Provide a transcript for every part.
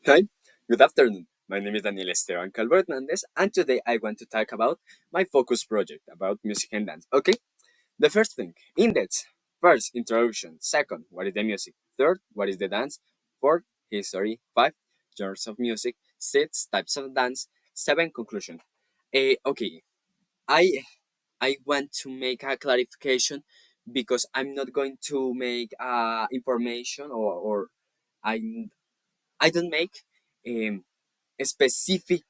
Hi, good afternoon. My name is Daniel Esteban Calvo Hernandez, and today I want to talk about my focus project about music and dance. Okay, the first thing, index. First, introduction. Second, what is the music? Third, what is the dance? Fourth, history. Five, genres of music. Six, types of dance. Seven, conclusion. Okay, I I want to make a clarification because I'm not going to make information or I I don't make um, specific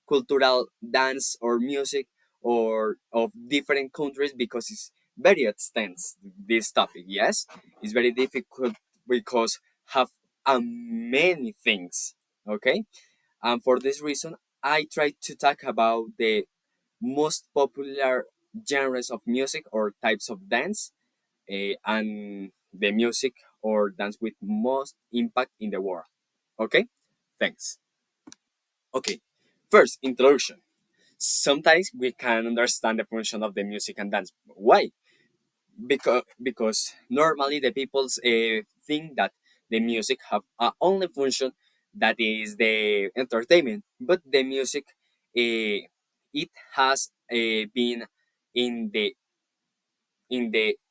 cultural dance or music or of different countries because it's very extensive this topic. Yes, it's very difficult because have many things. Okay, and for this reason, I try to talk about the most popular genres of music or types of dance and the music or dance with most impact in the world. Okay, thanks. Okay, first, introduction. Sometimes we can understand the function of the music and dance. Why? Because normally the people think that the music have a only function that is the entertainment, but the music it has been in the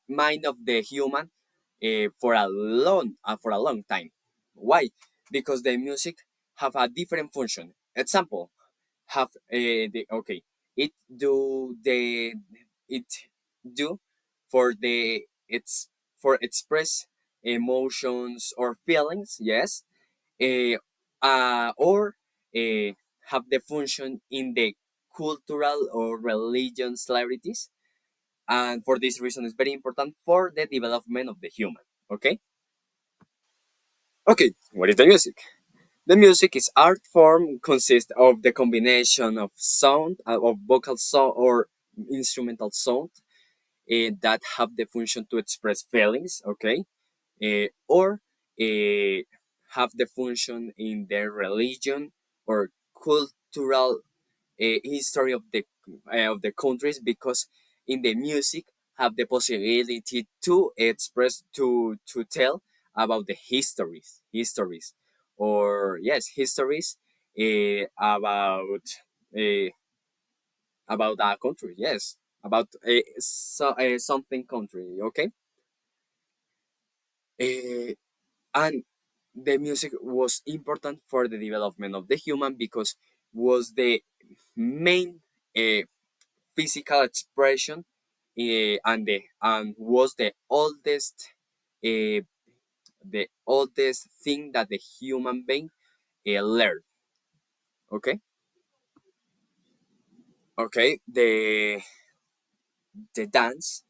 mind of the human for a long time. Why? Because the music have a different function. Example, have the okay, it do the it do for the it's for express emotions or feelings. Yes, or uh, have the function in the cultural or religion celebrities, and for this reason it's very important for the development of the human. Okay, what is the music? The music is art form consists of the combination of sound of vocal sound or instrumental sound that have the function to express feelings. Okay, or uh, have the function in their religion or cultural history of the countries, because in the music have the possibility to express to tell about the histories or yes histories uh, about a country, yes, about something country. Okay, uh, and the music was important for the development of the human because was the main physical expression and was uh, the oldest thing that the human being learned. Okay, okay. The dance,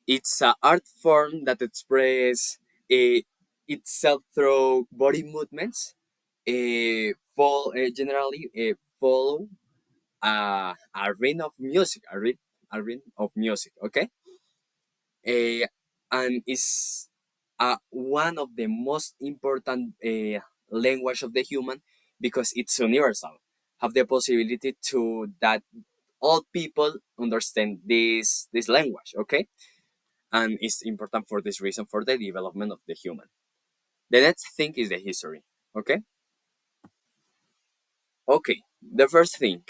it's an art form that express uh, itself through body movements. Generally follow a rhythm of music, a rhythm of music. Okay, uh, and is one of the most important language of the human because it's universal. Have the possibility to that all people understand this language. Okay, and it's important for this reason for the development of the human. The next thing is the history. Okay, okay. The first thing,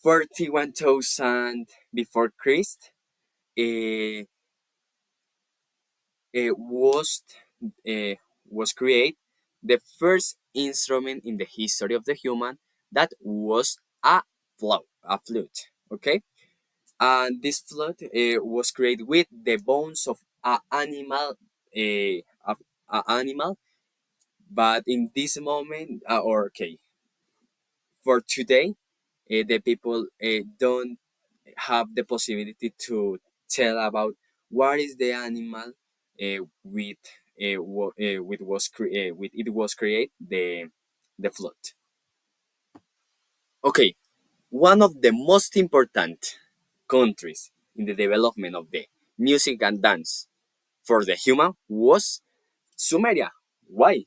41,000 before Christ, uh, was uh, was create the first instrument in the history of the human that was a flute. Okay, and this flute was created with the bones of an animal, a animal. But in this moment, or okay, for today, the people don't have the possibility to tell about what is the animal with with it was created the flute. Okay, one of the most important countries in the development of the music and dance for the human was Sumeria. Why?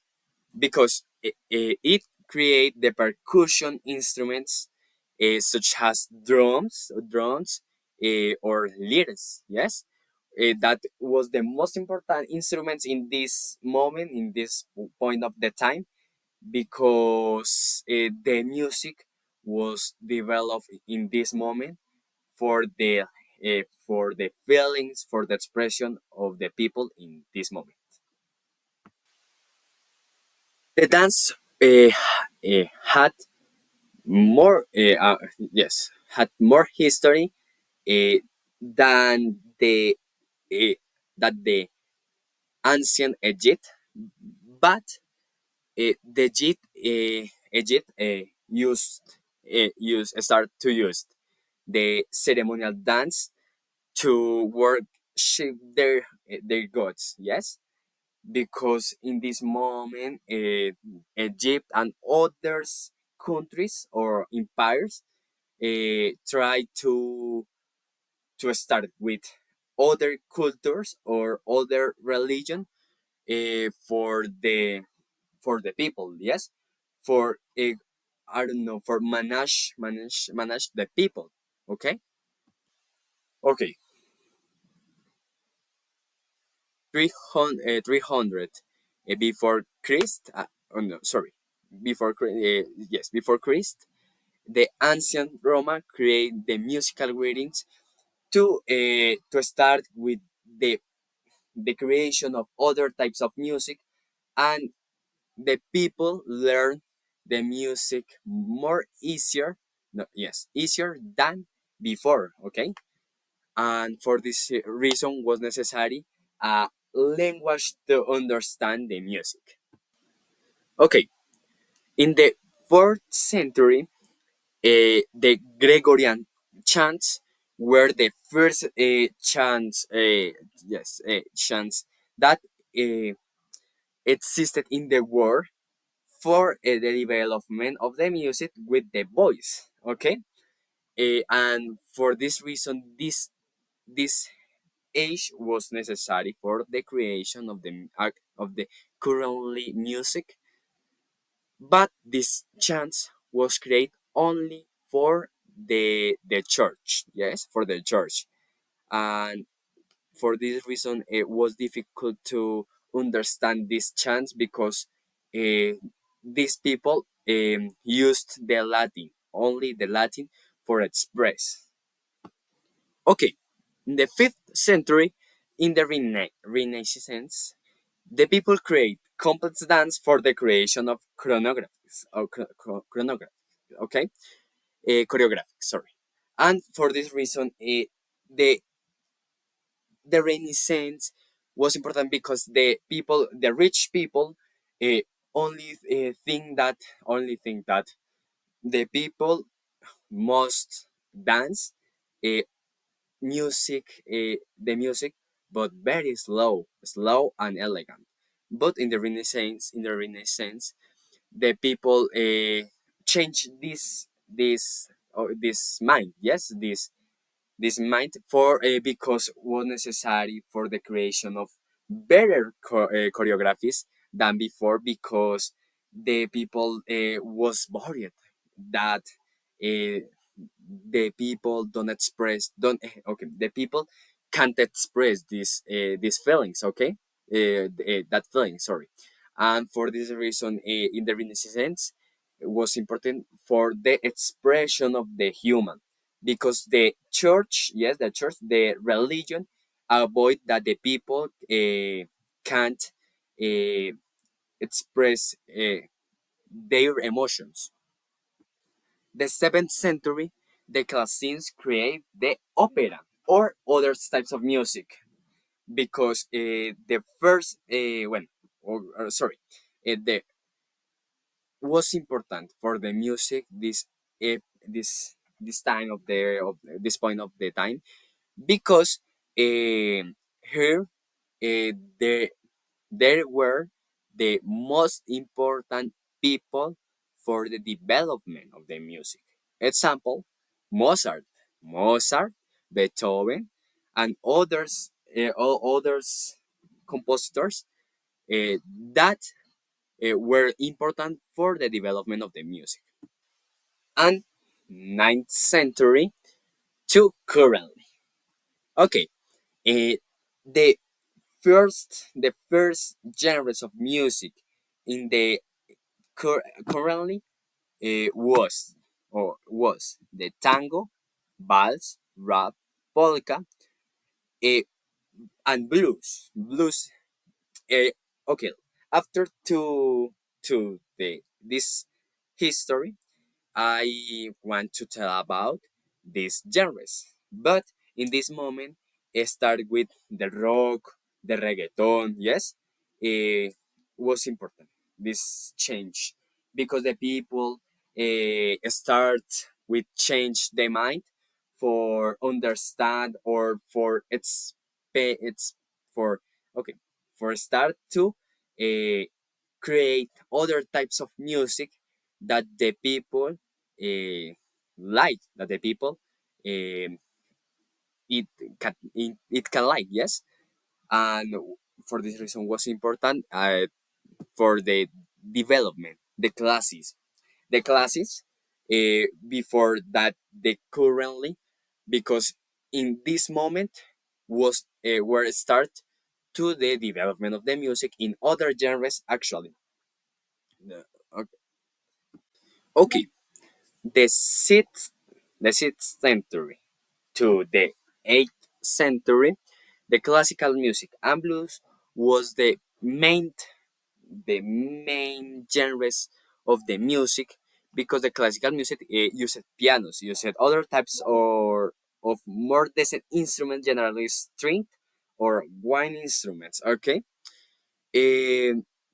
Because it create the percussion instruments such as drums or lyres, yes, that was the most important instruments in this moment, in this point of the time, because the music was developed in this moment for the feelings, for the expression of the people in this moment. The dance had more, had more history uh, than uh, the ancient Egypt, but Egypt start to use the ceremonial dance to worship their gods. Yes, because in this moment, Egypt and others countries or empires try to start with other cultures or other religion for the people. Yes, for I don't know, for manage the people. Okay, okay. 300 before Christ. Oh no, sorry. Before Christ, the ancient Roma created the musical readings to start with the the creation of other types of music, and the people learn the music more easier. No, yes, easier than before. Okay, and for this reason was necessary a language to understand the music. Okay, in the 4th century, the Gregorian chants were the first chants that uh, existed in the world for the development of the music with the voice. Okay, and for this reason, this age was necessary for the creation of the currently music, but this chant was created only for the church. Yes, for the church, and for this reason it was difficult to understand this chants because these people used the Latin, only the Latin, for express. Okay, in the 5th century, in the Renaissance, the people create complex dance for the creation of chronographies or chronography. Okay, choreographic. Sorry, and for this reason, the the Renaissance was important because the rich people, uh, only think that the people must dance uh, the music, but very slow and elegant. But in the Renaissance, the people change this mind. Yes, this mind for because was necessary for the creation of better choreographies than before, because the people was worried that uh, the people don't express don't okay, the people can't express these feelings. Okay, that feeling, sorry. And for this reason, in the Renaissance, it was important for the expression of the human, because the church, yes, the religion, avoid that the people can't uh, express their emotions. The 7th century, the classicians create the opera or other types of music, because the first when or sorry, the was important for the music this time of this point of the time, because here the they were the most important people for the development of the music. Example, Mozart, Mozart, Beethoven, and all others compositors that were important for the development of the music. And 9th century to currently. Okay, the the first genres of music in the currently was the tango, vals, rap, polka, uh, and blues. uh, okay, after to the this history, I want to tell about these genres. But in this moment, I start with the rock, the reggaeton. Yes, it was important. This change because the people start with change their mind for understand or for it's for okay for start to uh, create other types of music that the people like that the people um, it can like, yes. And for this reason was important for the development the classes before that the currently, because in this moment was where start to the development of the music in other genres actually. Yeah, okay. Okay, the sixth century to the 8th century, the classical music and blues was the main genres of the music, because the classical music used pianos, used other types or of more decent instruments, generally string or wind instruments. Okay,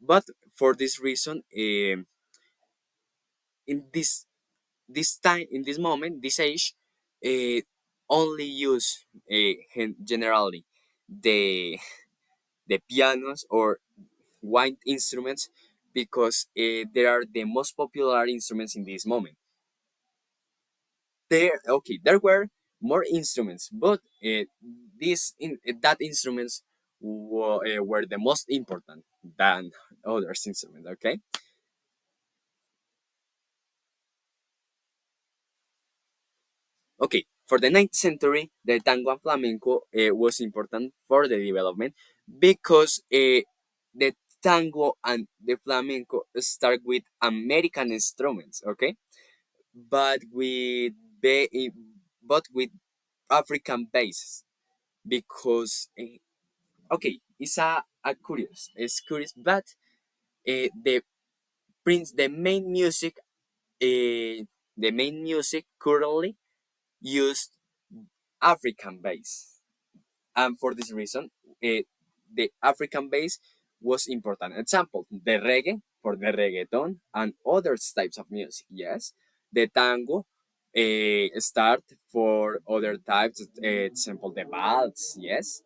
but for this reason, in this time, in this moment, this age, uh, only use generally the the pianos or wind instruments, because they are the most popular instruments in this moment. There were more instruments, but that instruments were the most important than other instruments. Okay. Okay, for the 9th century, the tango and flamenco was important for the development, because the tango and the flamenco start with American instruments, okay, but ba- but with African bases, because okay, it's curious, but the main music, currently used African base. And for this reason, the African base was important. Example, the reggae for the reggaeton and other types of music. Yes, the tango start for other types. Example, the vals. Yes,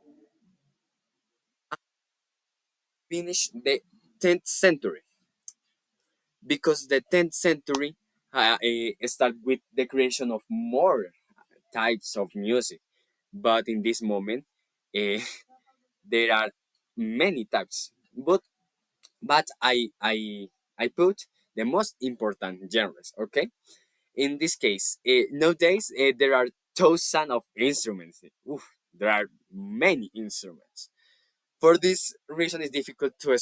finish the 10th century, because the 10th century start with the creation of more types of music. But in this moment, uh, there are many types. But I put the most important genres. Okay, in this case, nowadays there are thousands of instruments. Oof, there are many instruments. For this reason, it's difficult to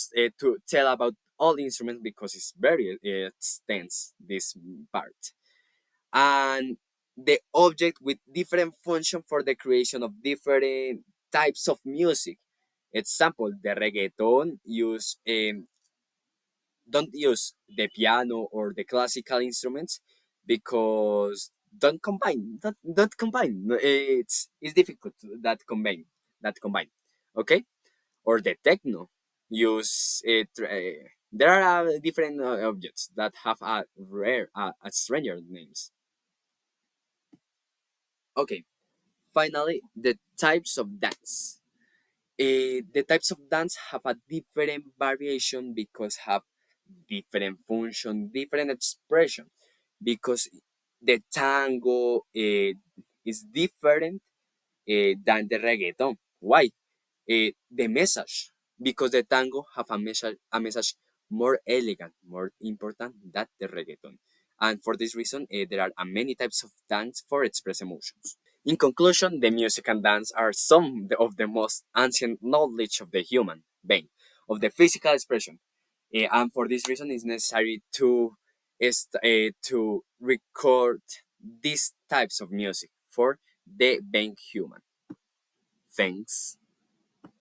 tell about all instruments, because it's very extensive this part, and the object with different function for the creation of different types of music. Example, the reggaeton don't use the piano or the classical instruments, because don't combine. No, it's difficult that combine. Okay, or the techno use it. There are different objects that have a stranger names. Okay, finally, the types of dance. The types of dance have a different variation, because have different function, different expression, because the tango is different than the reggaeton. Why? The message, because the tango have a message more elegant, more important than the reggaeton. And for this reason, there are many types of dance for express emotions. In conclusion, the music and dance are some of the most ancient knowledge of the human being, of the physical expression. And for this reason, it's necessary to record these types of music for the being human. Thanks.